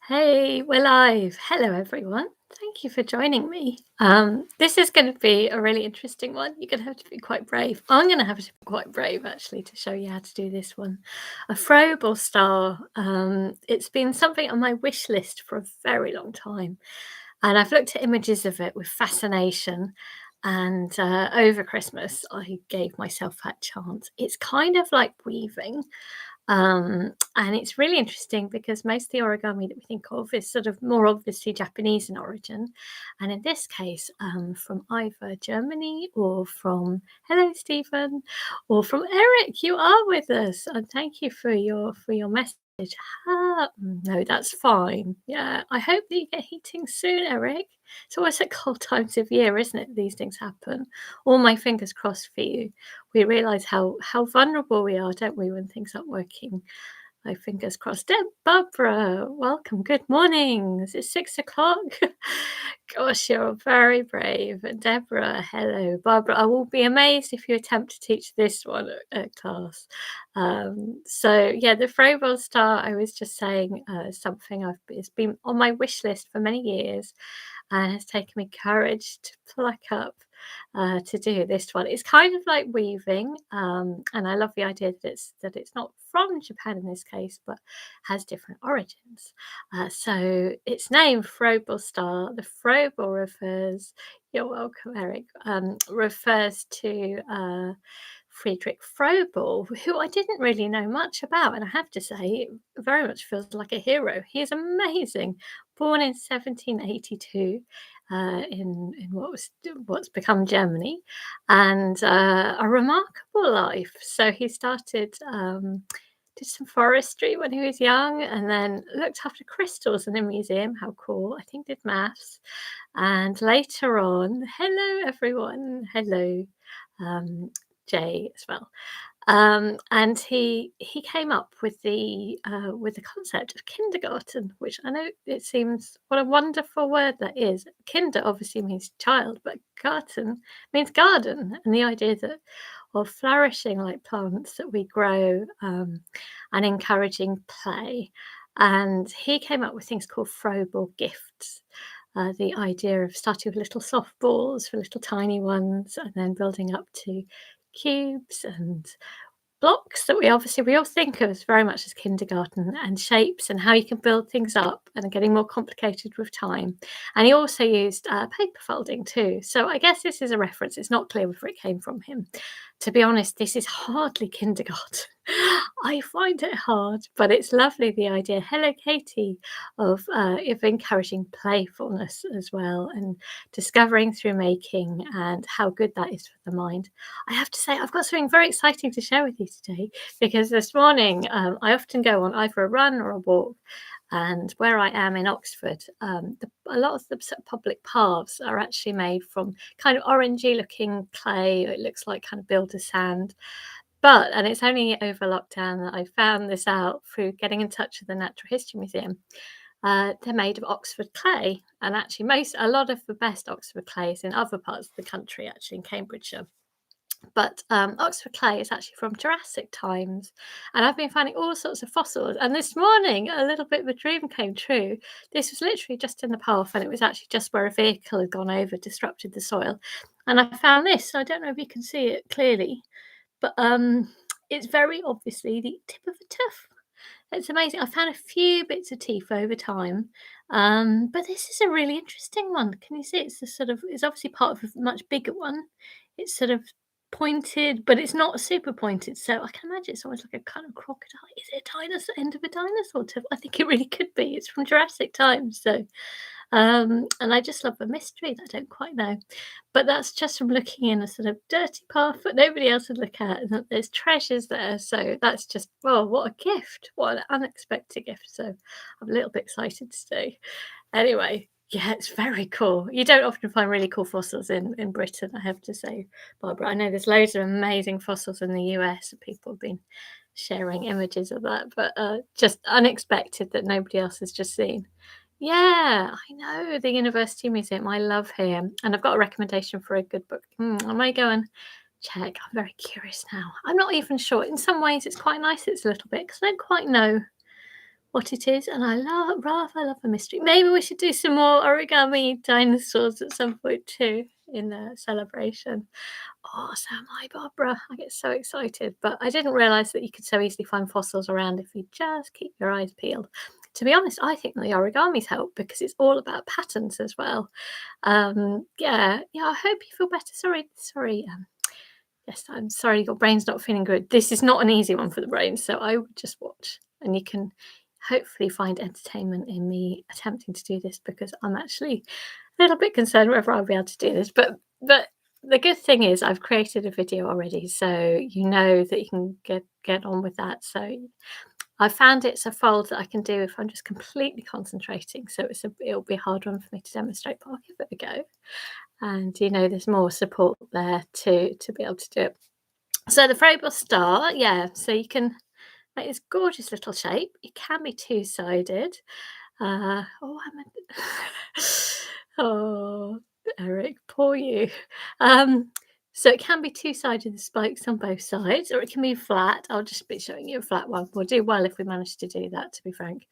Hey, we're live. Hello, everyone. Thank you for joining me. This is going to be a really interesting one. You're going to have to be quite brave. I'm going to have to be quite brave, actually, to show you how to do this one. A Froebel star. It's been something on my wish list for a very long time, and I've looked at images of it with fascination. And over Christmas, I gave myself that chance. It's kind of like weaving. And it's really interesting because most of the origami that we think of is sort of more obviously Japanese in origin. And in this case, from either Germany or from, hello, Stephen, or from Eric, you are with us. And thank you for your message. No, that's fine. Yeah, I hope that you get heating soon, Eric. It's always at cold times of year, isn't it? These things happen. All my fingers crossed for you. We realise how vulnerable we are, don't we, when things aren't working. My fingers crossed. Barbara, welcome. Good morning. Is it 6 o'clock? Gosh, you're very brave. And Deborah, hello. Barbara, I will be amazed if you attempt to teach this one at class. So yeah, the Froebel star, I was just saying something it's been on my wish list for many years and has taken me courage to pluck up to do this one. It's kind of like weaving, and I love the idea that it's not from Japan in this case, but has different origins. So its name, Froebel star, the Froebel refers. You're welcome, Eric. Refers to Friedrich Froebel, who I didn't really know much about, and I have to say, very much feels like a hero. He is amazing. Born in 1782 in what's become Germany, and a remarkable life. So he started. Did some forestry when he was young and then looked after crystals in a museum. How cool. I think did maths. And later on, hello everyone. Hello. Jay as well. And he came up with the concept of kindergarten, which I know it seems what a wonderful word that is. Kinder obviously means child, but garten means garden, and the idea that of flourishing like plants that we grow and encouraging play. And he came up with things called Froebel gifts. The idea of starting with little soft balls for little tiny ones and then building up to cubes and blocks that we all think of as very much as kindergarten, and shapes and how you can build things up and are getting more complicated with time. And he also used paper folding too. So I guess this is a reference. It's not clear whether it came from him. To be honest, this is hardly kindergarten. I find it hard, but it's lovely, the idea. Hello, Katie, of encouraging playfulness as well and discovering through making and how good that is for the mind. I have to say, I've got something very exciting to share with you today because this morning I often go on either a run or a walk. And where I am in Oxford, a lot of the public paths are actually made from kind of orangey looking clay. It looks like kind of builder's sand. And it's only over lockdown that I found this out through getting in touch with the Natural History Museum. They're made of Oxford clay, and actually a lot of the best Oxford clay is in other parts of the country, actually in Cambridgeshire. But Oxford clay is actually from Jurassic times, and I've been finding all sorts of fossils. And this morning, a little bit of a dream came true. This was literally just in the path, and it was actually just where a vehicle had gone over, disrupted the soil. And I found this. I don't know if you can see it clearly, but it's very obviously the tip of a tooth. It's amazing. I found a few bits of teeth over time, but this is a really interesting one. Can you see? It's obviously part of a much bigger one. It's sort of pointed, but it's not super pointed. So I can imagine it's almost like a kind of crocodile. Is it a dinosaur? End of a dinosaur tooth? I think it really could be. It's from Jurassic times, so and I just love the mystery that I don't quite know. But that's just from looking in a sort of dirty path that nobody else would look at, and that there's treasures there. So that's just, well, what a gift. What an unexpected gift. So I'm a little bit excited today. Anyway, yeah, it's very cool. You don't often find really cool fossils in Britain, I have to say, Barbara. I know there's loads of amazing fossils in the US, and people have been sharing images of that, but just unexpected that nobody else has just seen. Yeah, I know, the University Museum, I love here, and I've got a recommendation for a good book. I may go and check. I'm very curious now. I'm not even sure. In some ways, it's quite nice it's a little bit because I don't quite know what it is, and I love a mystery. Maybe we should do some more origami dinosaurs at some point too in the celebration. Oh, so am I, Barbara. I get so excited, but I didn't realise that you could so easily find fossils around if you just keep your eyes peeled. To be honest, I think the origamis help because it's all about patterns as well. Yeah. I hope you feel better. Sorry. Yes, I'm sorry your brain's not feeling good. This is not an easy one for the brain, so I would just watch, and you can hopefully find entertainment in me attempting to do this because I'm actually a little bit concerned whether I'll be able to do this. But the good thing is I've created a video already, so you know that you can get on with that. So I found it's a fold that I can do if I'm just completely concentrating. So it'll be a hard one for me to demonstrate, but I'll give it a go. And there's more support there to be able to do it. So the Froebel star, so you can make this gorgeous little shape. It can be two-sided. Oh, Eric, poor you. So it can be two-sided, the spikes on both sides, or it can be flat. I'll just be showing you a flat one. We'll do well if we manage to do that, to be frank.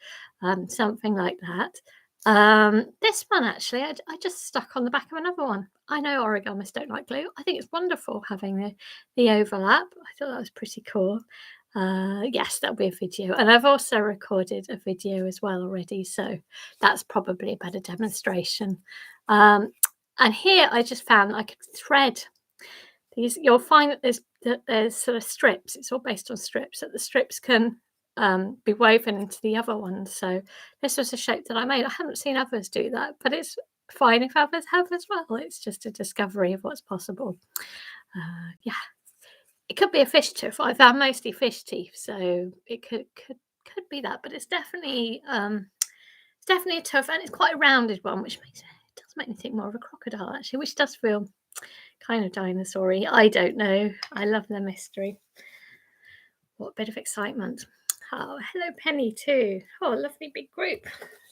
Something like that. This one actually, I just stuck on the back of another one. I know origamists don't like glue. I think it's wonderful having the overlap. I thought that was pretty cool. Yes, that'll be a video, and I've also recorded a video as well already, so that's probably a better demonstration. And here I just found I could thread these. You'll find that there's sort of strips. It's all based on strips. That the strips can be woven into the other ones. So this was a shape that I made. I haven't seen others do that, but it's fine if others have as well. It's just a discovery of what's possible. Yeah, it could be a fish tooth. I found mostly fish teeth, so it could be that, but it's definitely a tooth, and it's quite a rounded one, which does make me think more of a crocodile actually, which does feel kind of dinosaur-y. I don't know. I love the mystery. What a bit of excitement. Oh, hello Penny too. Oh, lovely big group.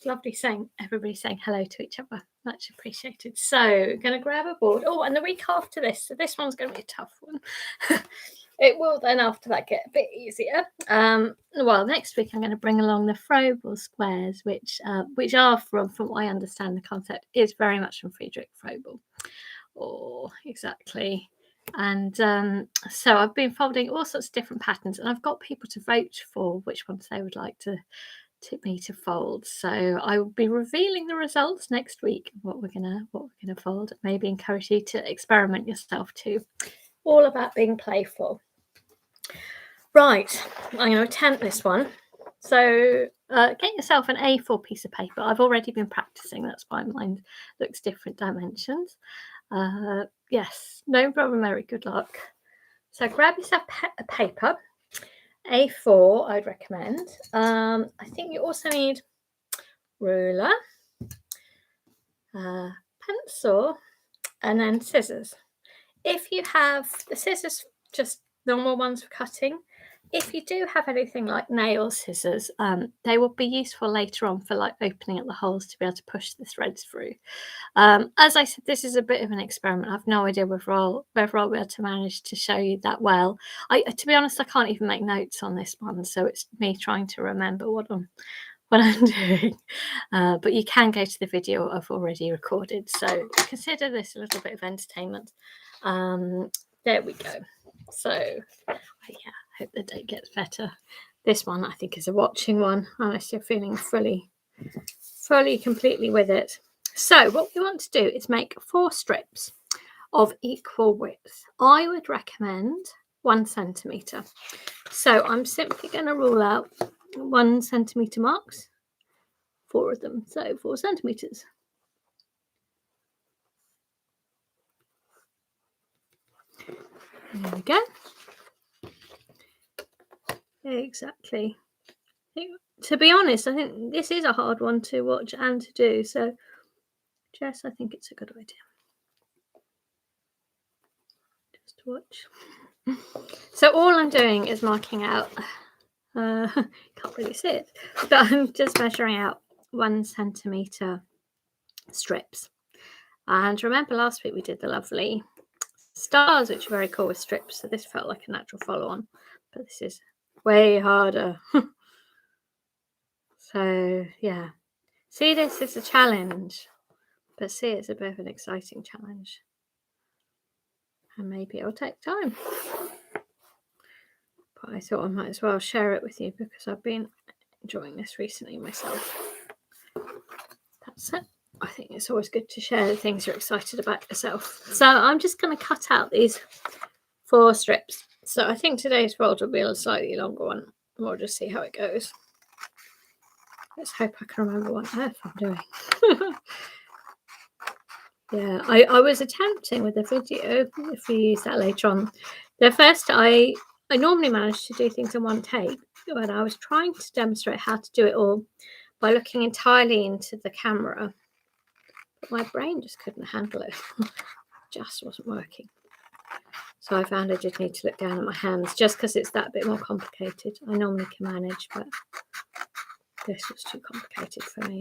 Lovely everybody saying hello to each other. Much appreciated. So, going to grab a board. Oh, and the week after this, so this one's going to be a tough one. It will then after that get a bit easier. Well, next week I'm going to bring along the Froebel squares, which are from what I understand, the concept is very much from Friedrich Froebel. Oh, exactly. And so I've been folding all sorts of different patterns, and I've got people to vote for which ones they would like me to fold. So I will be revealing the results next week. What we're gonna fold. Maybe encourage you to experiment yourself too. All about being playful. Right, I'm going to attempt this one. So get yourself an A4 piece of paper. I've already been practicing. That's why mine looks different dimensions. Yes, no problem, Mary. Good luck. So grab yourself a paper, A4, I'd recommend. I think you also need ruler, pencil, and then scissors. If you have the scissors, just normal ones for cutting. If you do have anything like nail scissors, they will be useful later on for like opening up the holes to be able to push the threads through. As I said, this is a bit of an experiment. I've no idea whether I'll be able to manage to show you that well. To be honest, I can't even make notes on this one, so it's me trying to remember what I'm doing. But you can go to the video I've already recorded, so consider this a little bit of entertainment. There we go. So yeah, I hope the day gets better. This one I think is a watching one, unless you're feeling fully completely with it. So what we want to do is make 4 strips of equal width. I would recommend 1 centimetre. So I'm simply going to rule out 1 centimetre marks, 4 of them, so 4 centimetres. There we go. Exactly. To be honest, I think this is a hard one to watch and to do. So, Jess, I think it's a good idea. Just to watch. So all I'm doing is marking out. Can't really see it, but I'm just measuring out 1 centimetre strips. And remember last week we did the lovely stars, which are very cool with strips. So this felt like a natural follow-on, but this is way harder. So yeah, see this as a challenge, but see it's a bit of an exciting challenge. And maybe it'll take time. But I thought I might as well share it with you because I've been enjoying this recently myself. That's it. I think it's always good to share the things you're excited about yourself. So I'm just going to cut out these 4 strips. So I think today's fold will be a slightly longer one. We'll just see how it goes. Let's hope I can remember what on earth I'm doing. Yeah, I was attempting with the video, if you use that later on. The first, I normally manage to do things in one take, but I was trying to demonstrate how to do it all by looking entirely into the camera. But my brain just couldn't handle it. Just wasn't working. So I found I did need to look down at my hands just because it's that bit more complicated. I normally can manage, but this was too complicated for me.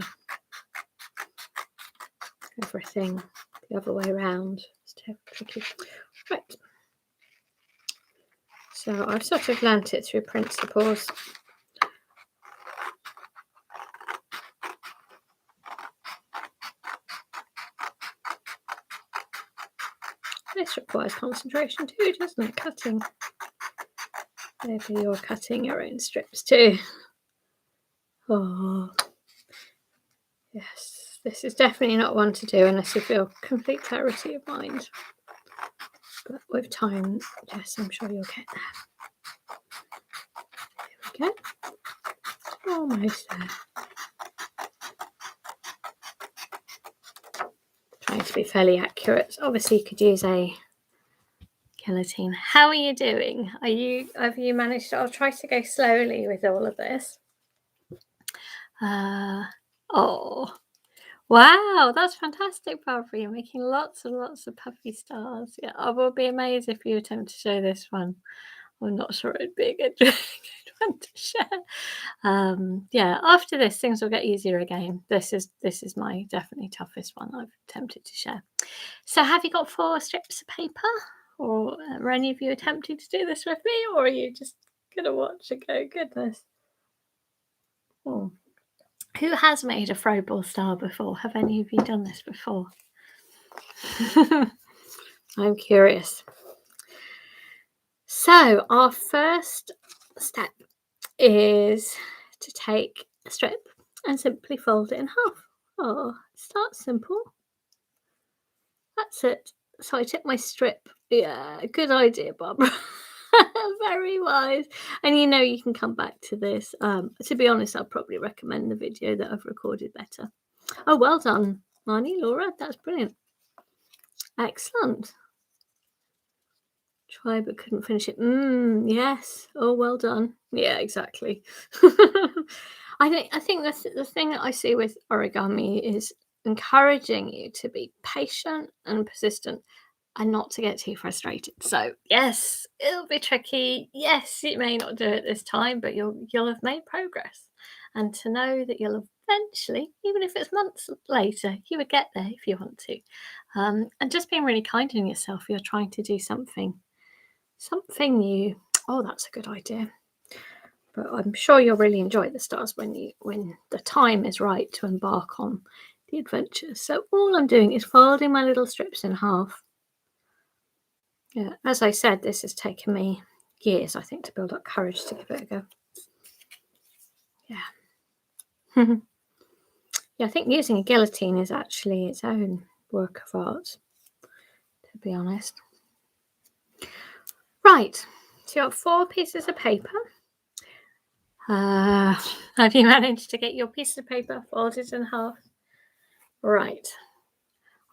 Everything the other way around. It's too tricky. Right. So I've sort of learnt it through principles. This requires concentration too, doesn't it? Cutting. Maybe you're cutting your own strips too. Oh, yes. This is definitely not one to do unless you feel complete clarity of mind. But with time, yes, I'm sure you'll get there. There we go. Almost there. Trying to be fairly accurate. Obviously, you could use a guillotine. How are you doing? Have you managed? I'll try to go slowly with all of this. Oh, wow, that's fantastic, Barbara. You're making lots and lots of puffy stars. Yeah, I will be amazed if you attempt to show this one. I'm not sure it'd be a good, good one to share. Yeah, after this, things will get easier again. This is my definitely toughest one I've attempted to share. So, have you got 4 strips of paper, or are any of you attempting to do this with me, or are you just gonna watch and go, goodness? Oh. Who has made a Froebel star before? Have any of you done this before? I'm curious. So our first step is to take a strip and simply fold it in half. Oh, start simple. That's it. So I took my strip. Yeah, good idea, Barbara. Very wise. And you can come back to this. To be honest, I'll probably recommend the video that I've recorded better. Oh, well done, Marnie, Laura. That's brilliant. Excellent. Try but couldn't finish it. Yes. Oh, well done. Yeah, exactly. I think the thing that I see with origami is encouraging you to be patient and persistent and not to get too frustrated. So yes, it'll be tricky. Yes, you may not do it this time, but you'll have made progress. And to know that you'll eventually, even if it's months later, you would get there if you want to. And just being really kind on yourself. You're trying to do something new. Oh, that's a good idea. But I'm sure you'll really enjoy the stars when the time is right to embark on the adventure. So all I'm doing is folding my little strips in half. Yeah, as I said, this has taken me years, I think, to build up courage to give it a go. Yeah. Yeah, I think using a guillotine is actually its own work of art, to be honest. Right, so you got 4 pieces of paper. Have you managed to get your piece of paper folded in half? Right.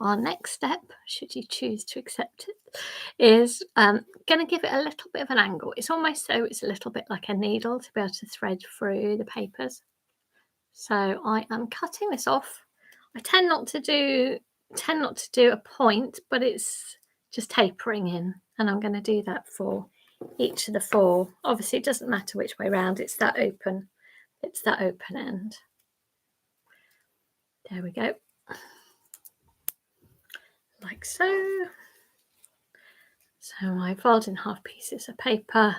Our next step, should you choose to accept it, is going to give it a little bit of an angle. It's almost so it's a little bit like a needle to be able to thread through the papers. So I am cutting this off. I tend not to do a point, but it's just tapering in, and I'm going to do that for each of the 4. Obviously, it doesn't matter which way around. It's that open end. There we go. Like so. So I fold in half pieces of paper,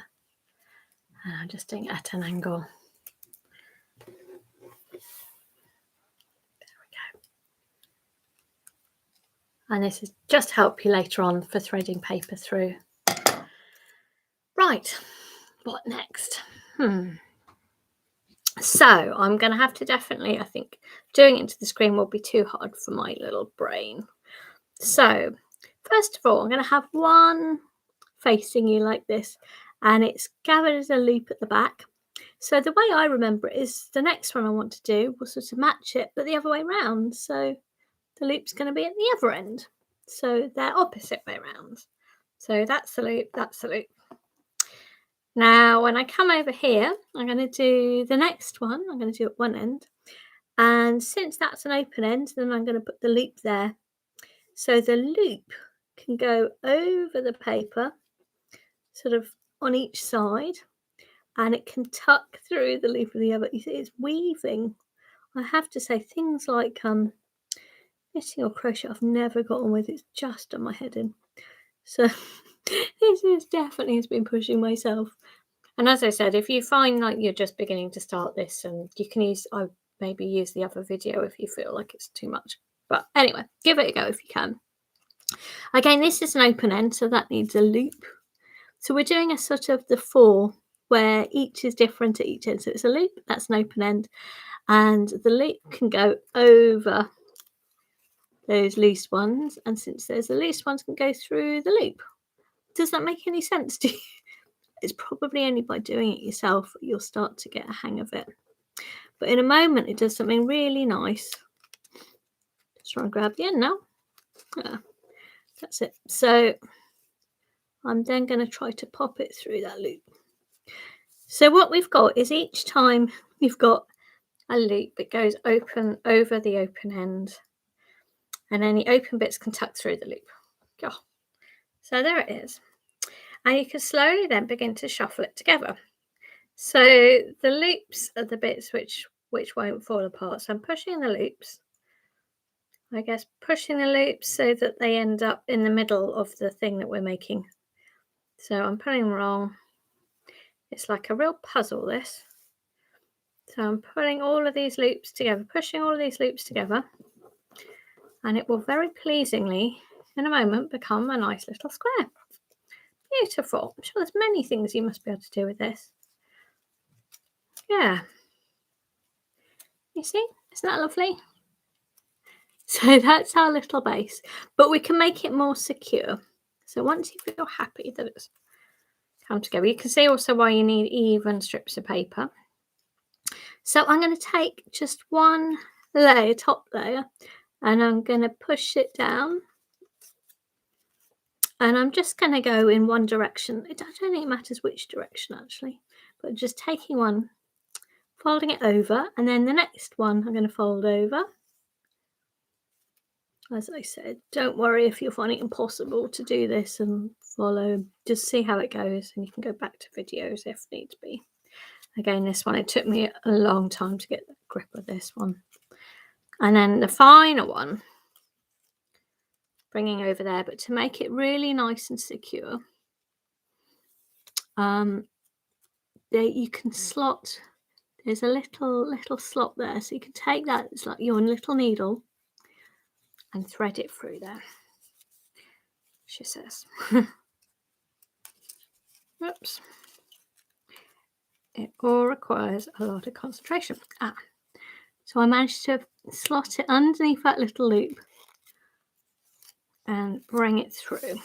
and I'm just doing it at an angle. And this is just to help you later on for threading paper through. Right, what next? So I'm going to have to definitely, I think, doing it into the screen will be too hard for my little brain. So first of all, I'm going to have one facing you like this, and it's gathered as a loop at the back. So the way I remember it is the next one I want to do will sort of match it, but the other way round. So the loop's going to be at the other end. So they're opposite way round. So that's the loop, that's the loop. Now, when I come over here, I'm going to do the next one. I'm going to do at one end. And since that's an open end, then I'm going to put the loop there. So the loop can go over the paper, sort of on each side, and it can tuck through the loop of the other. You see, it's weaving. I have to say, things like knitting or crochet, I've never got on with. It's just on my head in. So this is definitely has been pushing myself. And as I said, if you find like you're just beginning to start this, and you can maybe use the other video if you feel like it's too much. But anyway, give it a go if you can. Again, this is an open end, so that needs a loop. So we're doing a sort of the 4 where each is different at each end. So it's a loop, that's an open end, and the loop can go over those loose ones, and since there's the loose ones, can go through the loop. Does that make any sense to you? It's probably only by doing it yourself that you'll start to get a hang of it. But in a moment, it does something really nice. Just try and grab the end now. Yeah, that's it. So I'm then going to try to pop it through that loop. So what we've got is each time we've got a loop, it goes open over the open end, and any open bits can tuck through the loop. Oh. So there it is. And you can slowly then begin to shuffle it together. So the loops are the bits which won't fall apart. So I'm pushing the loops, I guess pushing the loops so that they end up in the middle of the thing that we're making. So I'm putting them wrong. It's like a real puzzle, this. So I'm putting all of these loops together, pushing all of these loops together, and it will very pleasingly, in a moment, become a nice little square. Beautiful. I'm sure there's many things you must be able to do with this. Yeah. You see? Isn't that lovely? So that's our little base, but we can make it more secure. So once you feel happy that it's come together, you can see also why you need even strips of paper. So I'm going to take just one layer, top layer, and I'm going to push it down. And I'm just going to go in one direction. I don't think it matters which direction actually, but just taking one, folding it over, and then the next one I'm going to fold over. As I said, don't worry if you're finding it impossible to do this and follow. Just see how it goes, and you can go back to videos if needs be. Again, this one, it took me a long time to get the grip of this one. And then the final one, bringing over there, but to make it really nice and secure, there you can slot. There's a little slot there, so you can take that. It's like your little needle, and thread it through there. She says. Oops. It all requires a lot of concentration. So I managed to slot it underneath that little loop and bring it through.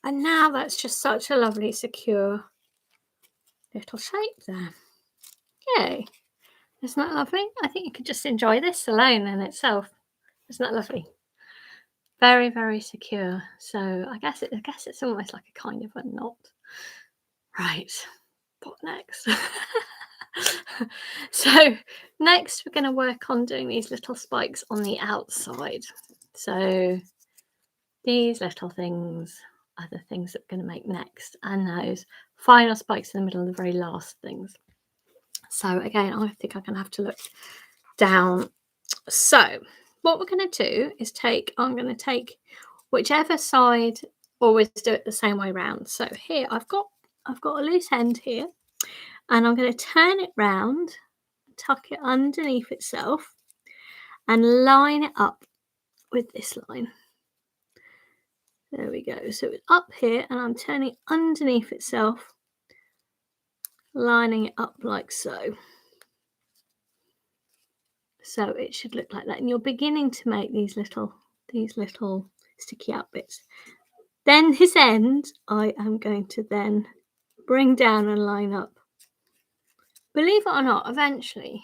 And now that's just such a lovely, secure little shape there. Yay. Isn't that lovely? I think you could just enjoy this alone in itself. Isn't that lovely? Very, very secure. So I guess it's almost like a kind of a knot. Right. What next? So next we're going to work on doing these little spikes on the outside. So these little things are the things that we're going to make next, and those final spikes in the middle are the very last things. So again, I think I'm going to have to look down. So what we're going to do is I'm going to take whichever side, always do it the same way round. So here I've got a loose end here, and I'm going to turn it round, tuck it underneath itself, and line it up with this line. There we go. So it's up here and I'm turning underneath itself, lining it up like so. So it should look like that. And you're beginning to make these little sticky out bits. Then this end, I am going to then bring down and line up. Believe it or not, eventually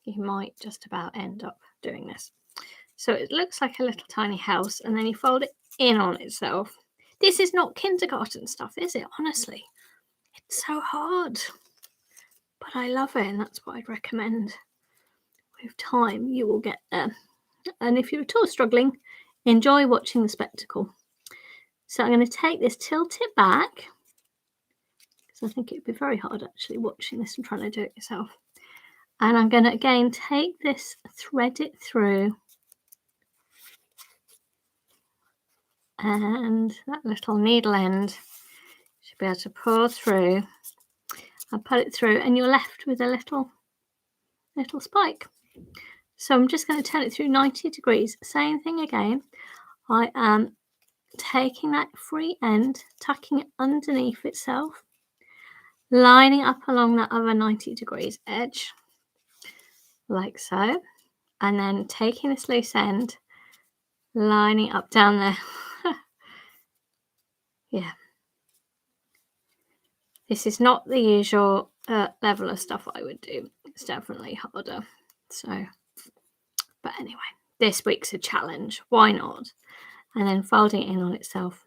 you might just about end up doing this. So it looks like a little tiny house, and then you fold it in on itself. This is not kindergarten stuff, is it? Honestly, it's so hard, but I love it, and that's what I'd recommend. With time, you will get there. And if you're at all struggling, enjoy watching the spectacle. So I'm going to take this, tilt it back, because I think it would be very hard actually watching this and trying to do it yourself. And I'm going to again take this, thread it through, and that little needle end should be able to pull through. I'll put it through, and you're left with a little spike. So I'm just going to turn it through 90 degrees. Same thing again. I am taking that free end, tucking it underneath itself, lining up along that other 90 degrees edge, like so, and then taking this loose end, lining up down there. Yeah. This is not the usual level of stuff I would do. It's definitely harder. So, but anyway, this week's a challenge. Why not? And then folding it in on itself,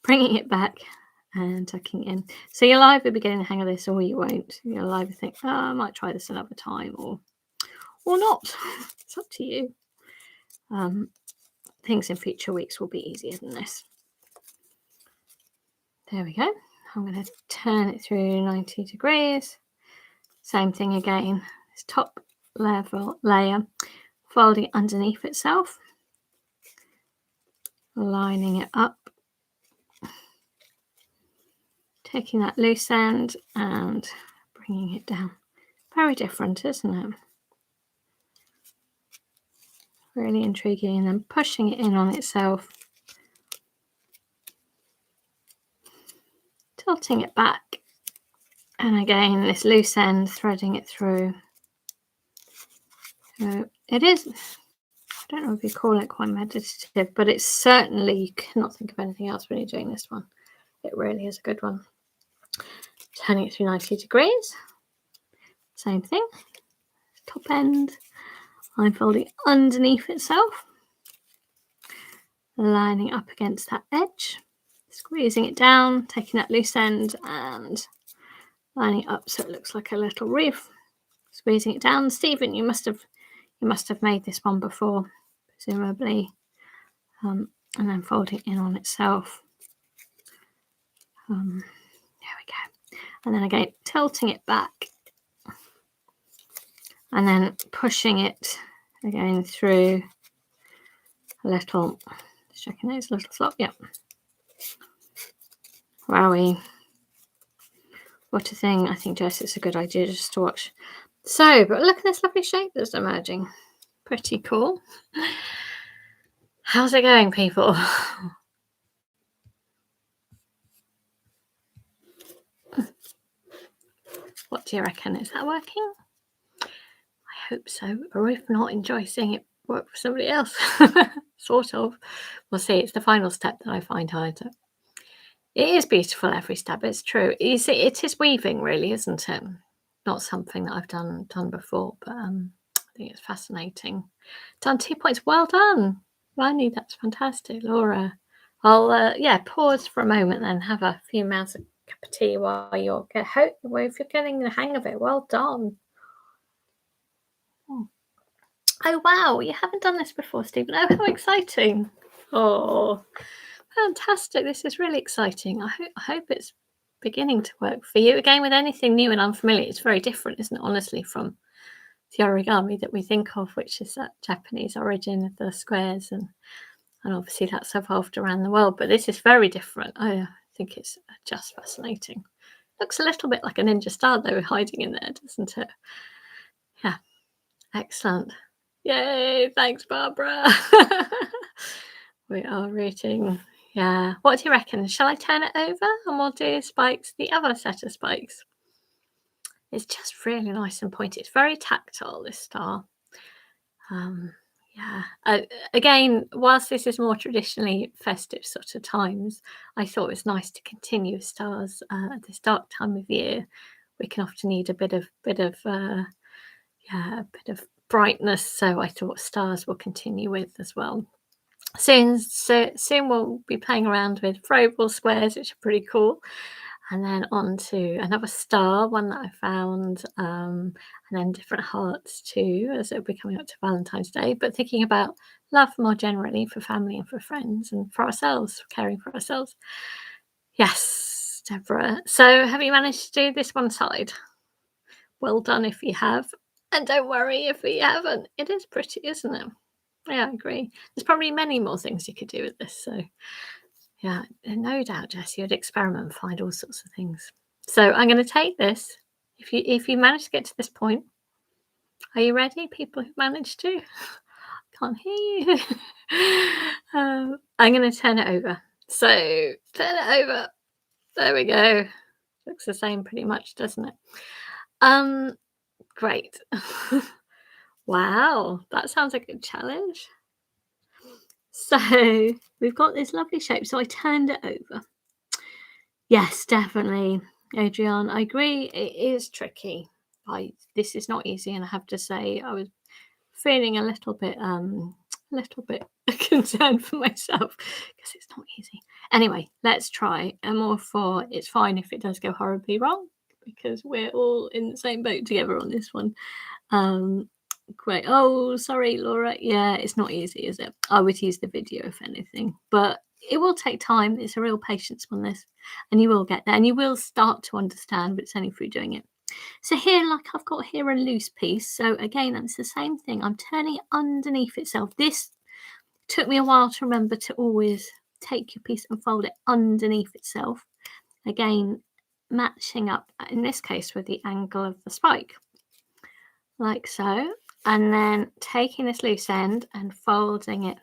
bringing it back and tucking in. So you'll either be getting the hang of this or you won't. You'll either think, oh, I might try this another time or not. It's up to you. Things in future weeks will be easier than this. There we go. I'm going to turn it through 90 degrees. Same thing again. This top level layer, folding underneath itself, lining it up, taking that loose end and bringing it down. Very different, isn't it? Really intriguing. And then pushing it in on itself, tilting it back, and again this loose end, threading it through. So it is, I don't know if you call it quite meditative, but it's certainly, you cannot think of anything else when you're doing this one. It really is a good one. Turning it through 90 degrees. Same thing. Top end, I'm folding underneath itself, lining up against that edge, squeezing it down, taking that loose end and lining it up so it looks like a little reef, squeezing it down. Stephen, you must have made this one before, presumably, and then folding in on itself. There we go. And then again, tilting it back and then pushing it again through a little, just checking those little slot. Yep. Wowie. What a thing. I think, Jess, it's a good idea just to watch. So, but look at this lovely shape that's emerging. Pretty cool. How's it going, people? What do you reckon? Is that working? I hope so. Or if not, enjoy seeing it work for somebody else. Sort of. We'll see. It's the final step that I find harder. It is beautiful every step. It's true. You see, it is weaving, really, isn't it? Not something that I've done before, but I think it's fascinating. Done 2 points. Well done, Rani. That's fantastic, Laura. I'll pause for a moment then, have a few mouths of cup of tea while you're if you're getting the hang of it. Well done. Oh wow, you haven't done this before, Stephen. Oh, how exciting! Oh, fantastic! This is really exciting. I hope it's beginning to work for you. Again, with anything new and unfamiliar, it's very different, isn't it? Honestly, from the origami that we think of, which is that Japanese origin of the squares, and obviously that's evolved around the world. But this is very different. I think it's just fascinating. Looks a little bit like a ninja star though, hiding in there, doesn't it? Yeah, excellent. Yay, thanks, Barbara. We are reaching. Yeah. What do you reckon? Shall I turn it over and we'll do spikes, the other set of spikes? It's just really nice and pointy. It's very tactile, this star. Yeah. Again, whilst this is more traditionally festive sort of times, I thought it was nice to continue with stars at this dark time of year. We can often need a bit of brightness. So I thought stars will continue with as well. Soon we'll be playing around with Froebel squares, which are pretty cool. And then on to another star, one that I found, and then different hearts too, as it'll be coming up to Valentine's Day. But thinking about love more generally for family and for friends and for ourselves, caring for ourselves. Yes, Deborah. So have you managed to do this one side? Well done if you have. And don't worry if you haven't. It is pretty, isn't it? Yeah, I agree. There's probably many more things you could do with this. So yeah, no doubt, Jess, you'd experiment and find all sorts of things. So I'm going to take this. If you manage to get to this point, are you ready? People who managed to, can't hear you. I'm going to turn it over. So turn it over. There we go. Looks the same pretty much, doesn't it? Great. Wow, that sounds like a good challenge. So we've got this lovely shape. So I turned it over. Yes, definitely, Adrian. I agree. It is tricky. This is not easy, and I have to say, I was feeling a little bit concerned for myself because it's not easy. Anyway, let's try. I'm all for it's fine if it does go horribly wrong because we're all in the same boat together on this one. Great. Oh, sorry, Laura. Yeah, it's not easy, is it? I would use the video if anything, but it will take time. It's a real patience on this, and you will get there, and you will start to understand, but it's only through doing it. So here, like I've got here a loose piece. So again, it's the same thing. I'm turning it underneath itself. This took me a while to remember to always take your piece and fold it underneath itself. Again, matching up, in this case, with the angle of the spike, like so. And then taking this loose end and folding it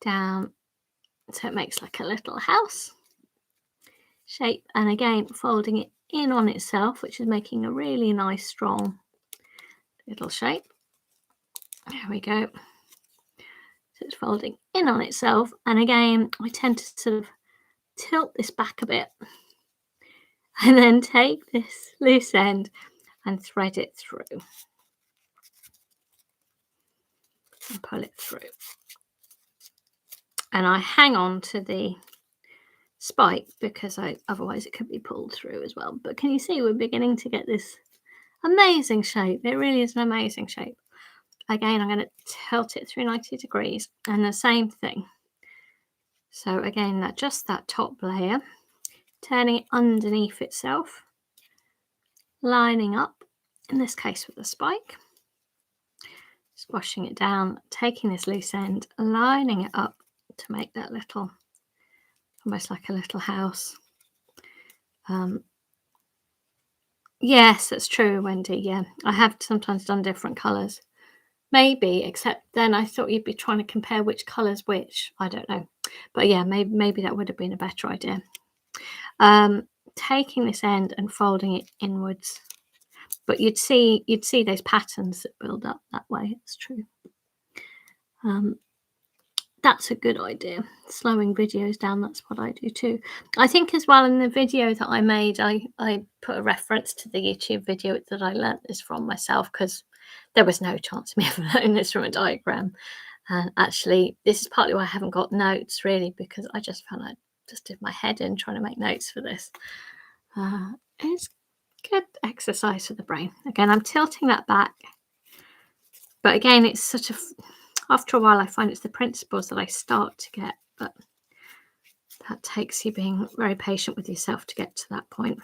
down so it makes like a little house shape. And again, folding it in on itself, which is making a really nice, strong little shape. There we go. So it's folding in on itself. And again, I tend to sort of tilt this back a bit and then take this loose end and thread it through. And pull it through. And I hang on to the spike because otherwise it could be pulled through as well. But can you see we're beginning to get this amazing shape? It really is an amazing shape. Again, I'm going to tilt it through 90 degrees and the same thing. So again, just that top layer, turning it underneath itself, lining up, in this case with the spike, squashing it down, taking this loose end, lining it up to make that little, almost like a little house. Yes, that's true, Wendy. Yeah, I have sometimes done different colours. Maybe, except then I thought you'd be trying to compare which colours which. I don't know. But yeah, maybe that would have been a better idea. Taking this end and folding it inwards. But you'd see those patterns that build up that way. It's true. That's a good idea. Slowing videos down, that's what I do too. I think as well in the video that I made, I put a reference to the YouTube video that I learnt this from myself because there was no chance of me ever learning this from a diagram. And actually, this is partly why I haven't got notes really, because I just found I just did my head in trying to make notes for this. It's good exercise for the brain. Again, I'm tilting that back. But again, it's sort of, after a while, I find it's the principles that I start to get, but that takes you being very patient with yourself to get to that point.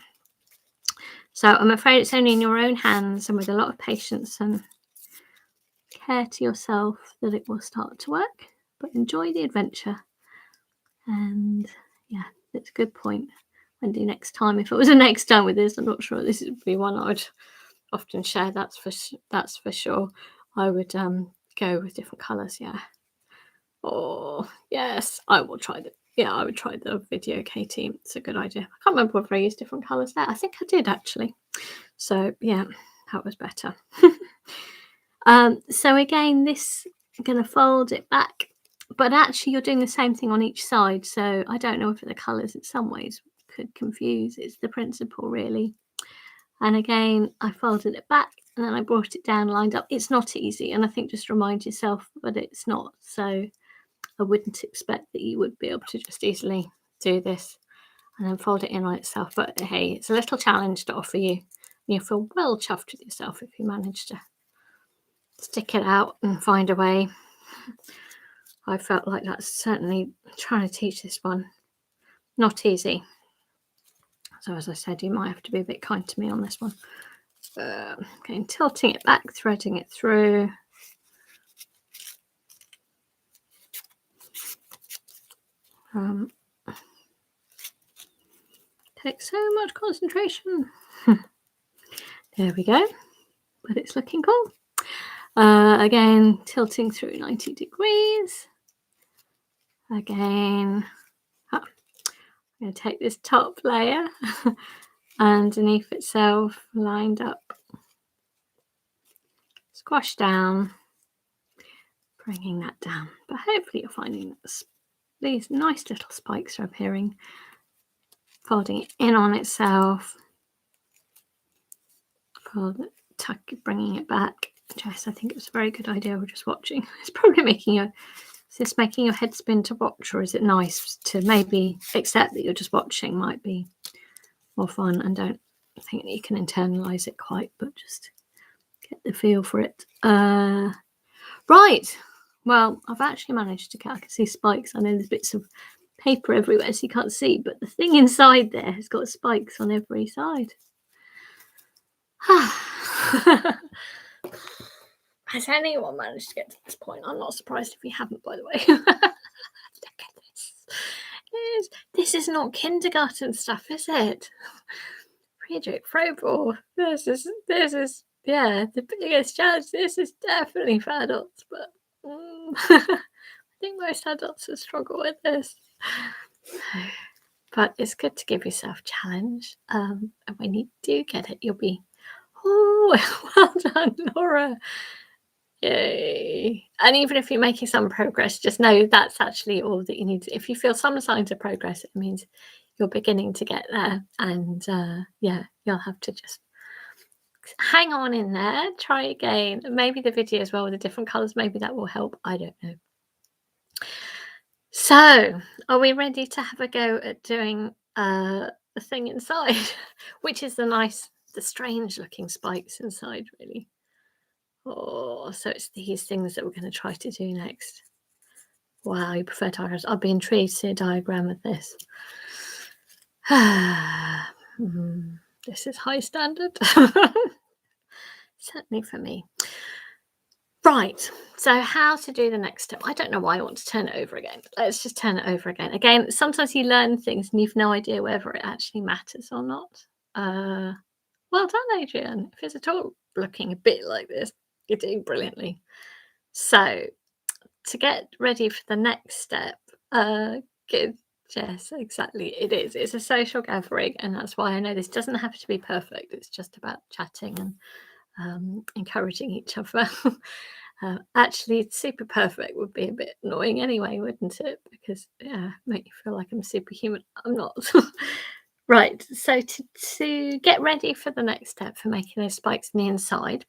So I'm afraid it's only in your own hands and with a lot of patience and care to yourself that it will start to work, but enjoy the adventure. And yeah, it's a good point. Wendy, next time, if it was a next time with this, I'm not sure this would be one I'd often share, that's for sure. I would go with different colours, yeah. Oh, yes, I will try the I would try the video, Katie. It's a good idea. I can't remember whether I used different colours there. I think I did actually. So yeah, that was better. So again, this I'm going to fold it back, but actually you're doing the same thing on each side. So I don't know if the colours in some ways could confuse. It's the principle really. And again, I folded it back and then I brought it down, lined up. It's not easy, and I think just remind yourself that it's not. So I wouldn't expect that you would be able to just easily do this and then fold it in on itself. But hey, it's a little challenge to offer you. You feel well chuffed with yourself if you manage to stick it out and find a way. I felt like that's certainly trying to teach this one. Not easy. So as I said, you might have to be a bit kind to me on this one. Okay, and tilting it back, threading it through. Takes so much concentration. There we go. But it's looking cool. Again, tilting through 90 degrees. Again, I'm going to take this top layer underneath itself, lined up, squash down, bringing that down. But hopefully you're finding that these nice little spikes are appearing, folding it in on itself, bringing it back. Jess, I think it was a very good idea. We're just watching. It's probably making you. Is this making your head spin to watch, or is it nice to maybe accept that you're just watching? Might be more fun, and don't think that you can internalize it quite, but just get the feel for it. Right. Well, I've actually managed to I can see spikes. I know there's bits of paper everywhere, so you can't see, but the thing inside there has got spikes on every side. Has anyone managed to get to this point? I'm not surprised if you haven't, by the way. Look at this. This is not kindergarten stuff, is it? Friedrich Froebel. This is the biggest challenge. This is definitely for adults, but I think most adults will struggle with this. But it's good to give yourself a challenge. And when you do get it, you'll be, oh, well done, Laura. Yay. And even if you're making some progress, just know that's actually all that you need. If you feel some signs of progress, it means you're beginning to get there. And you'll have to just hang on in there, try again. Maybe the video as well with the different colours, maybe that will help. I don't know. So, are we ready to have a go at doing the thing inside, which is the strange looking spikes inside, really? Oh, so it's these things that we're going to try to do next. Wow, you prefer diagrams? I'd be intrigued to see a diagram of this. This is high standard. Certainly for me. Right, so how to do the next step. I don't know why I want to turn it over again. Let's just turn it over again. Again, sometimes you learn things and you've no idea whether it actually matters or not. Well done, Adrian. If it's at all looking a bit like this, you're doing brilliantly. So, to get ready for the next step, good, Jess, exactly. It is. It's a social gathering, and that's why I know this doesn't have to be perfect. It's just about chatting and encouraging each other. Actually, super perfect would be a bit annoying anyway, wouldn't it? Because make you feel like I'm superhuman. I'm not. Right, so to get ready for the next step for making those spikes on the inside,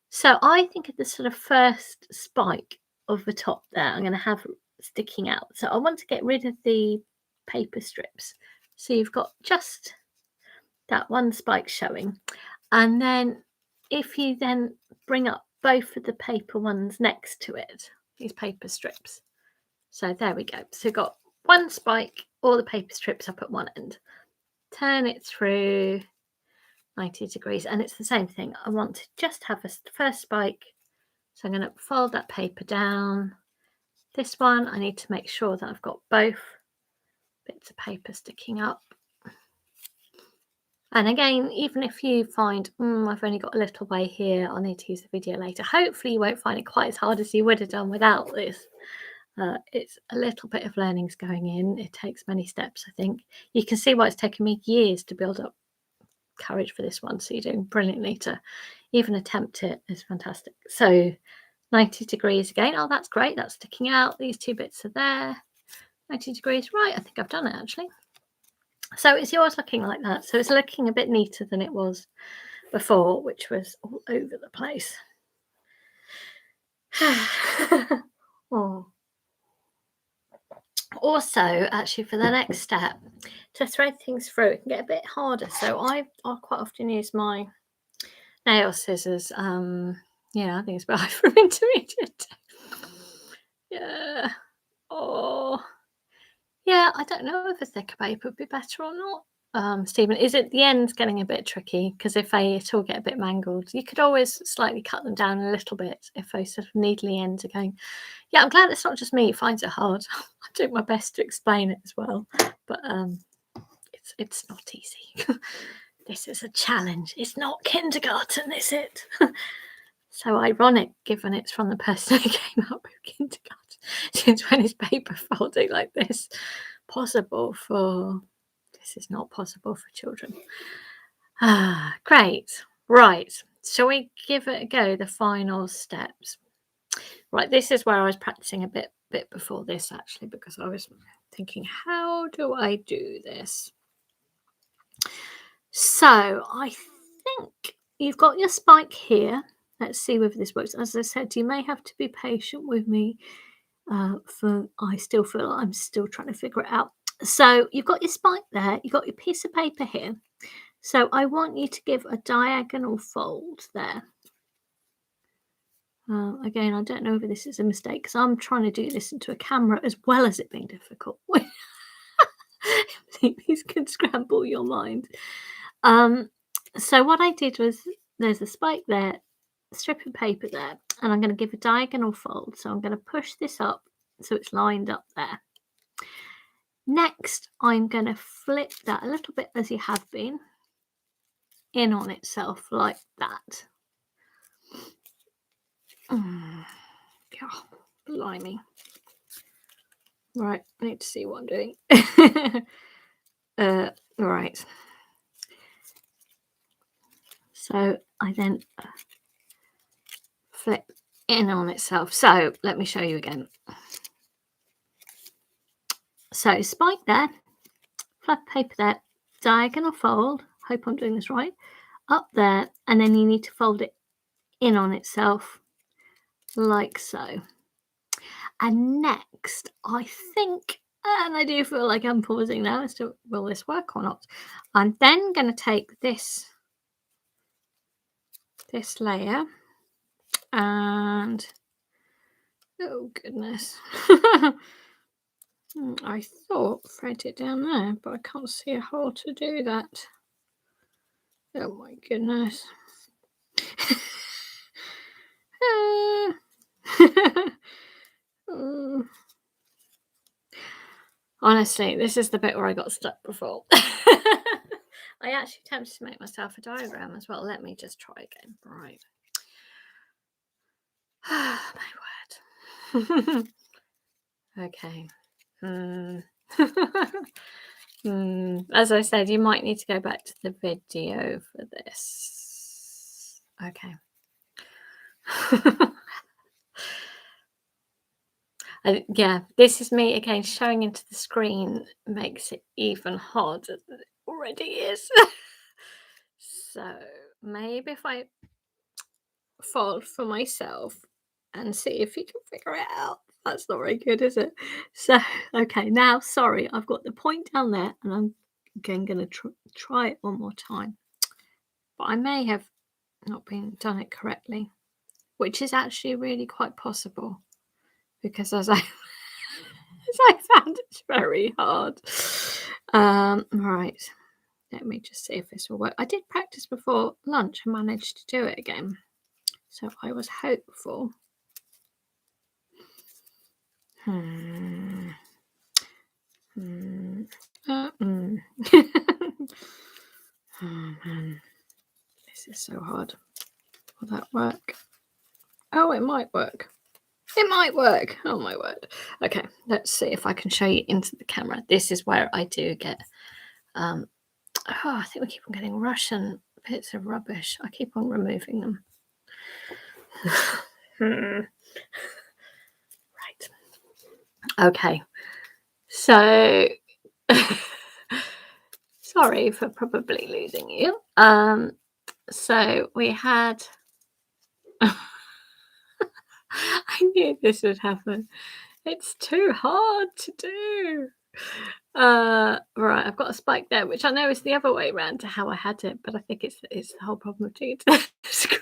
so I think of the sort of first spike of the top there I'm going to have sticking out. So I want to get rid of the paper strips. So you've got just that one spike showing. And then if you then bring up both of the paper ones next to it, these paper strips. So there we go. So you've got one spike, all the paper strips up at one end. Turn it through 90 degrees, and it's the same thing. I want to just have a first spike, so I'm going to fold that paper down. This one, I need to make sure that I've got both bits of paper sticking up. And again, even if you find, I've only got a little way here, I'll need to use the video later. Hopefully you won't find it quite as hard as you would have done without this. It's a little bit of learning's going in. It takes many steps, I think. You can see why it's taken me years to build up courage for this one. So you're doing brilliantly to even attempt it. Is fantastic. So 90 degrees again. Oh, that's great. That's sticking out. These two bits are there. 90 degrees. Right, I think I've done it actually. So it's yours looking like that. So it's looking a bit neater than it was before, which was all over the place. Oh. Also, actually, for the next step, to thread things through, it can get a bit harder. So I quite often use my nail scissors. Yeah, I think it's about for intermediate. Yeah. Oh. Yeah, I don't know if a thicker paper would be better or not. Stephen, is it the ends getting a bit tricky? Because if they at all get a bit mangled, you could always slightly cut them down a little bit if those sort of needly ends are going. Yeah, I'm glad it's not just me who finds it hard. I do my best to explain it as well, but it's not easy. This is a challenge. It's not kindergarten, is it? So ironic, given it's from the person who came up with kindergarten. Since when is paper folding like this possible for? This is not possible for children. Great. Right. Shall we give it a go? The final steps. Right. This is where I was practicing a bit before this actually, because I was thinking, how do I do this? So I think you've got your spike here. Let's see whether this works. As I said, you may have to be patient with me. I still feel like I'm still trying to figure it out. So you've got your spike there. You've got your piece of paper here. So I want you to give a diagonal fold there. Again, I don't know if this is a mistake because I'm trying to do this into a camera as well as it being difficult. These can scramble your mind. So what I did was there's a spike there, strip of paper there, and I'm going to give a diagonal fold. So I'm going to push this up so it's lined up there. Next, I'm going to flip that a little bit as you have been in on itself like that. God, blimey. Right, I need to see what I'm doing. Right. So I then flip in on itself. So let me show you again. So spike there, flat paper there, diagonal fold. Hope I'm doing this right. Up there, and then you need to fold it in on itself like so. And next, I think, and I do feel like I'm pausing now as to will this work or not. I'm then going to take this layer and oh goodness. I thought thread it down there, but I can't see a hole to do that. Oh my goodness. Honestly, this is the bit where I got stuck before. I actually attempted to make myself a diagram as well. Let me just try again. Right. My word. Okay. As I said, you might need to go back to the video for this. Okay. Yeah, this is me again showing into the screen makes it even harder than it already is. So maybe if I fold for myself and see if you can figure it out. That's not very good, is it? So, okay, now, sorry, I've got the point down there and I'm again going to try it one more time. But I may have not done it correctly, which is actually really quite possible because as I found it's very hard. Right, let me just see if this will work. I did practice before lunch and managed to do it again. So I was hopeful. Oh man, this is so hard. Will that work? Oh, it might work. It might work. Oh my word. Okay, let's see if I can show you into the camera. This is where I do get I think we keep on getting Russian bits of rubbish. I keep on removing them. Right. Okay. So sorry for probably losing you. So we had I knew this would happen. It's too hard to do. Right, I've got a spike there, which I know is the other way around to how I had it, but I think it's the whole problem of doing it to the screen.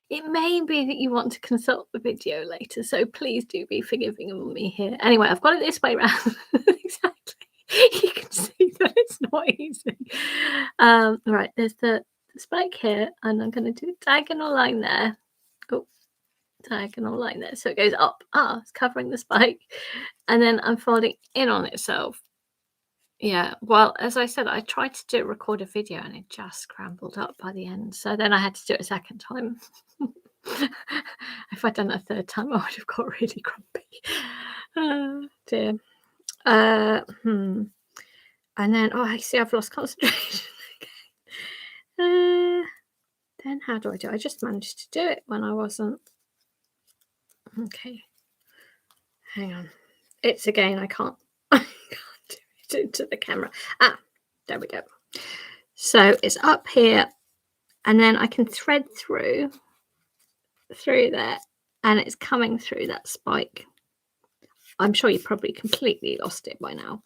It may be that you want to consult the video later, so please do be forgiving of me here. Anyway, I've got it this way around. Exactly. You can see that it's not easy. Right, there's the spike here, and I'm going to do a diagonal line there. Oh, diagonal line there. So it goes up. It's covering the spike. And then I'm folding in on itself. Yeah, well, as I said, I tried to record a video and it just scrambled up by the end. So then I had to do it a second time. If I'd done it a third time, I would have got really grumpy. Oh dear. And then, I see I've lost concentration. Then how do I do it? I just managed to do it when I wasn't. Okay. Hang on. It's again, I can't do it into the camera. There we go. So it's up here, and then I can thread through there, and it's coming through that spike. I'm sure you probably completely lost it by now.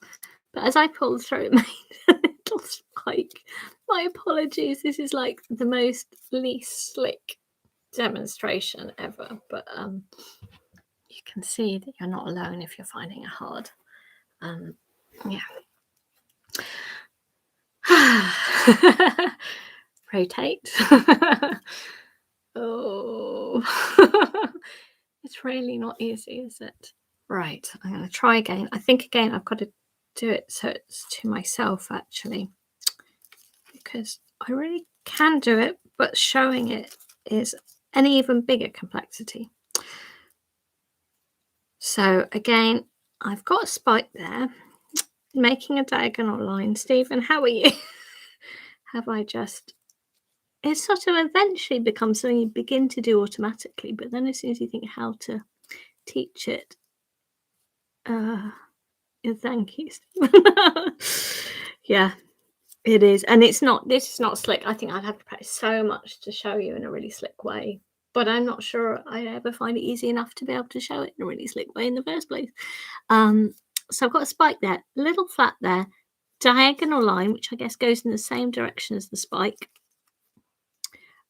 But as I pulled through, it made a little spike. My apologies. This is like the most least slick demonstration ever. But you can see that you're not alone if you're finding it hard. Yeah. Rotate. Oh, it's really not easy, is it? Right, I'm going to try again. I think again I've got to do it so it's to myself actually, because I really can do it, but showing it is an even bigger complexity. So again, I've got a spike there, making a diagonal line. Stephen, how are you? Have I just... It sort of eventually becomes something you begin to do automatically, but then as soon as you think how to teach it, thank you, Stephen. Yeah, it is. And this is not slick. I think I'd have to practice so much to show you in a really slick way, but I'm not sure I ever find it easy enough to be able to show it in a really slick way in the first place. So I've got a spike there, a little flat there, diagonal line, which I guess goes in the same direction as the spike,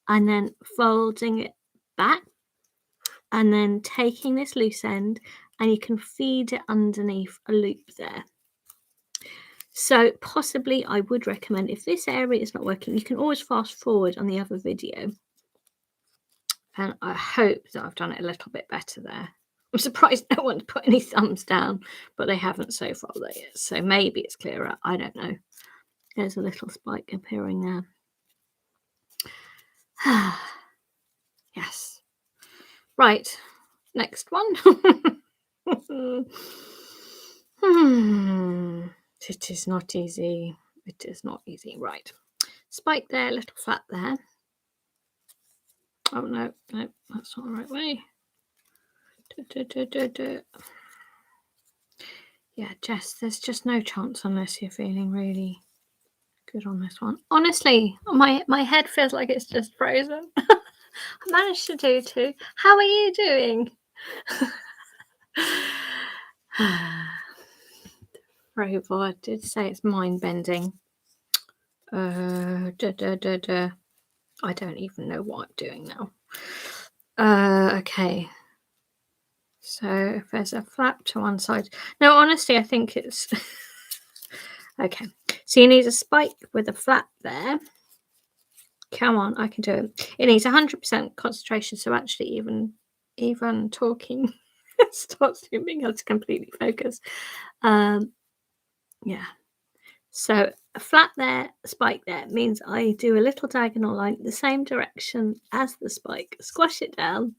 and then folding it back, and then taking this loose end, and you can feed it underneath a loop there. So possibly I would recommend, if this area is not working, you can always fast forward on the other video. And I hope that I've done it a little bit better there. I'm surprised no one's put any thumbs down, but they haven't so far there yet. So maybe it's clearer. I don't know. There's a little spike appearing there. Yes. Right. Next one. It is not easy. It is not easy. Right. Spike there, little flat there. Oh, no, that's not the right way. Yeah, Jess, there's just no chance unless you're feeling really good on this one. Honestly, my head feels like it's just frozen. I managed to do two. How are you doing? Froebel, I did say it's mind-bending. I don't even know what I'm doing now. Okay. So if there's a flap to one side. No, honestly, I think it's... Okay. So you need a spike with a flap there. Come on, I can do it. It needs 100% concentration. So actually even talking starts being able to completely focus. Yeah. So a flat there, a spike there means I do a little diagonal line the same direction as the spike, squash it down,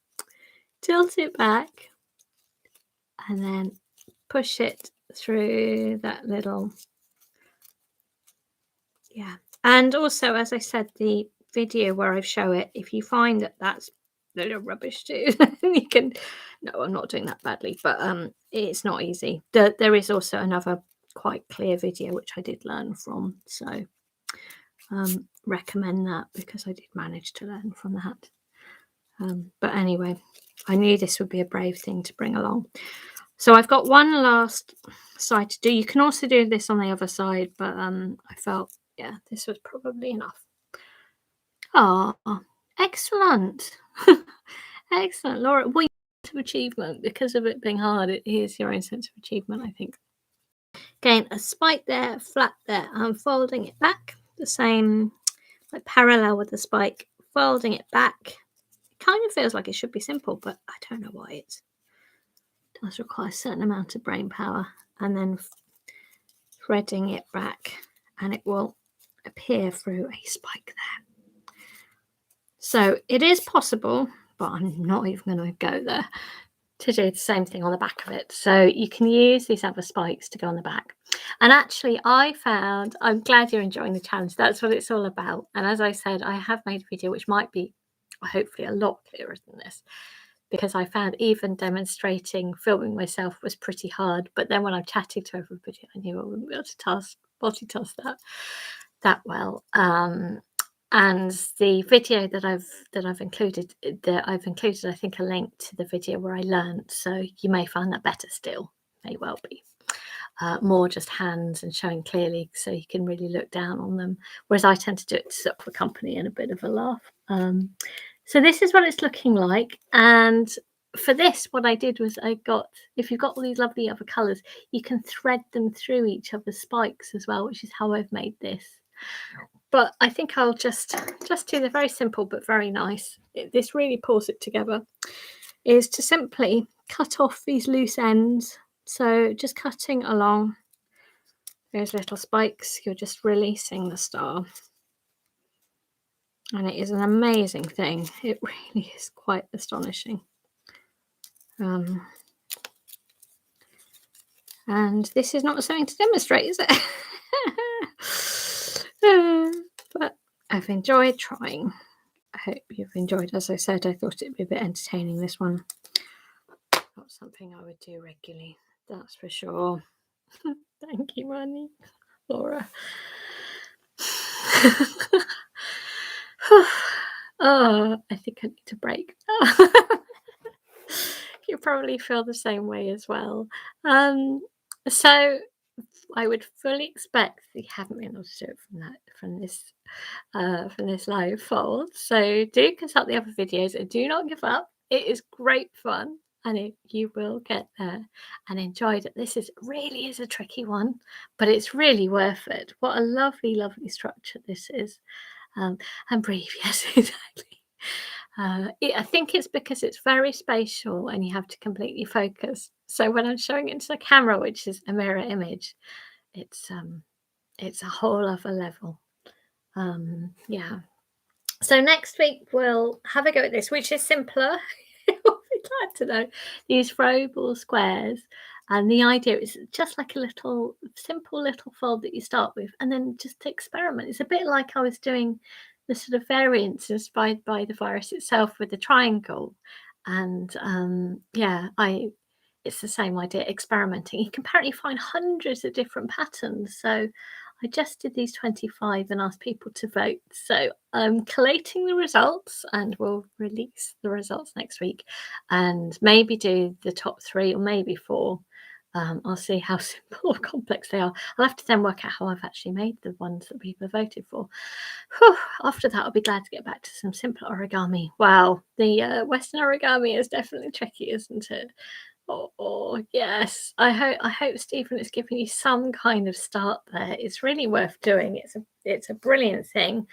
tilt it back, and then push it through that little, yeah. And also, as I said, the video where I show it, if you find that that's a little rubbish too, you can, no, I'm not doing that badly, but it's not easy. There is also another quite clear video which I did learn from, so recommend that because I did manage to learn from that. But anyway, I knew this would be a brave thing to bring along. So I've got one last side to do. You can also do this on the other side, but I felt, yeah, this was probably enough. Oh, excellent. Excellent, Laura. Well, sense of achievement, because of it being hard, it is your own sense of achievement, I think. Again, a spike there, flat there. I'm folding it back, the same, like parallel with the spike, folding it back. It kind of feels like it should be simple, but I don't know why it does require a certain amount of brain power. And then threading it back, and it will appear through a spike there. So it is possible, but I'm not even going to go there, to do the same thing on the back of it. So you can use these other spikes to go on the back. And actually, I found, I'm glad you're enjoying the challenge. That's what it's all about. And as I said, I have made a video which might be hopefully a lot clearer than this, because I found even demonstrating, filming myself was pretty hard. But then when I'm chatting to everybody, I knew I wouldn't be able to multitask that well. And the video that I've included, I think a link to the video where I learned. So you may find that better still, may well be. More just hands and showing clearly, so you can really look down on them. Whereas I tend to do it to sort of accompany and a bit of a laugh. So this is what it's looking like. And for this, what I did was if you've got all these lovely other colours, you can thread them through each other's spikes as well, which is how I've made this. But I think I'll just do the very simple but very nice. This really pulls it together, is to simply cut off these loose ends. So just cutting along those little spikes, you're just releasing the star. And it is an amazing thing. It really is quite astonishing. And this is not something to demonstrate, is it? But I've enjoyed trying. I hope you've enjoyed. As I said, I thought it'd be a bit entertaining, this one. Not something I would do regularly, that's for sure. Thank you, Manny. Laura. Oh, I think I need to break. You probably feel the same way as well. So I would fully expect that you haven't been able to do it from this live fold. So do consult the other videos and do not give up. It is great fun, and you will get there and enjoy it. This really is a tricky one, but it's really worth it. What a lovely, lovely structure this is. And breathe, yes, exactly. I think it's because it's very spatial and you have to completely focus. So when I'm showing it into the camera, which is a mirror image, it's a whole other level. Yeah. So next week we'll have a go at this, which is simpler. You'll be glad to know. These Froebel squares. And the idea is just like a simple little fold that you start with, and then just to experiment. It's a bit like I was doing the sort of variants inspired by the virus itself with the triangle. And yeah, it's the same idea, experimenting. You can apparently find hundreds of different patterns. So I just did these 25 and asked people to vote. So I'm collating the results and we'll release the results next week and maybe do the top 3 or maybe 4. I'll see how simple or complex they are. I'll have to then work out how I've actually made the ones that people have voted for. Whew. After that, I'll be glad to get back to some simpler origami. Wow, the Western origami is definitely tricky, isn't it? Oh yes. I hope Stephen is giving you some kind of start there. It's really worth doing. It's a brilliant thing.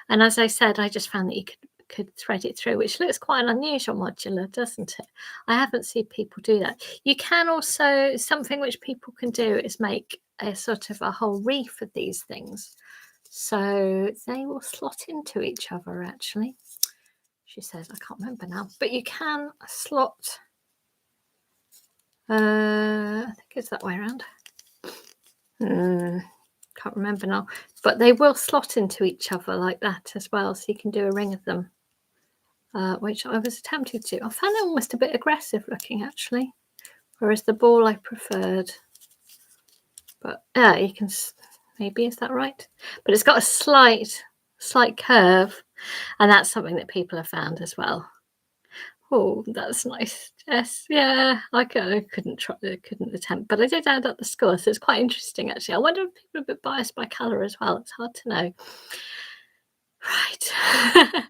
And as I said, I just found that you could thread it through, which looks quite an unusual modular, doesn't it? I haven't seen people do that. You can also, something which people can do is make a sort of a whole reef of these things. So they will slot into each other, actually. She says, I can't remember now, but you can slot, I think it's that way around. Can't remember now, but they will slot into each other like that as well, so you can do a ring of them, which I was attempting to. I found it almost a bit aggressive looking, actually, whereas the ball I preferred. But yeah, you can, maybe, is that right? But it's got a slight curve, and that's something that people have found as well. Oh, that's nice. Yes, yeah, I couldn't attempt, but I did add up the score, so it's quite interesting, actually. I wonder if people are a bit biased by colour as well. It's hard to know. Right.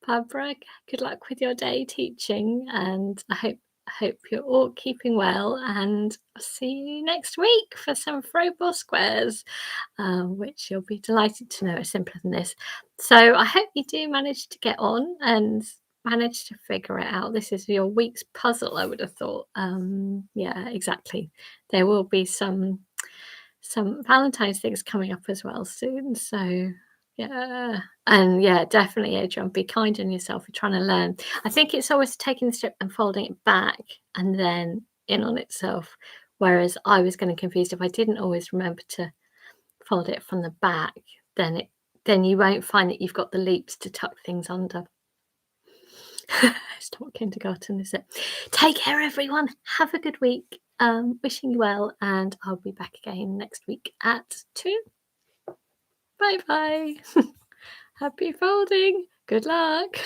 Barbara, good luck with your day teaching, and I hope you're all keeping well, and I'll see you next week for some Froebel squares, which you'll be delighted to know are simpler than this. So I hope you do manage to get on and manage to figure it out. This is your week's puzzle, I would have thought. Yeah, exactly. There will be some Valentine's things coming up as well soon. So yeah, and yeah, definitely, Adrian, be kind on yourself. You're trying to learn. I think it's always taking the strip and folding it back and then in on itself. Whereas I was getting confused if I didn't always remember to fold it from the back, then you won't find that you've got the loops to tuck things under. It's not kindergarten, is it? Take care, everyone. Have a good week. Wishing you well, and I'll be back again next week at 2. Bye bye. Happy folding. Good luck.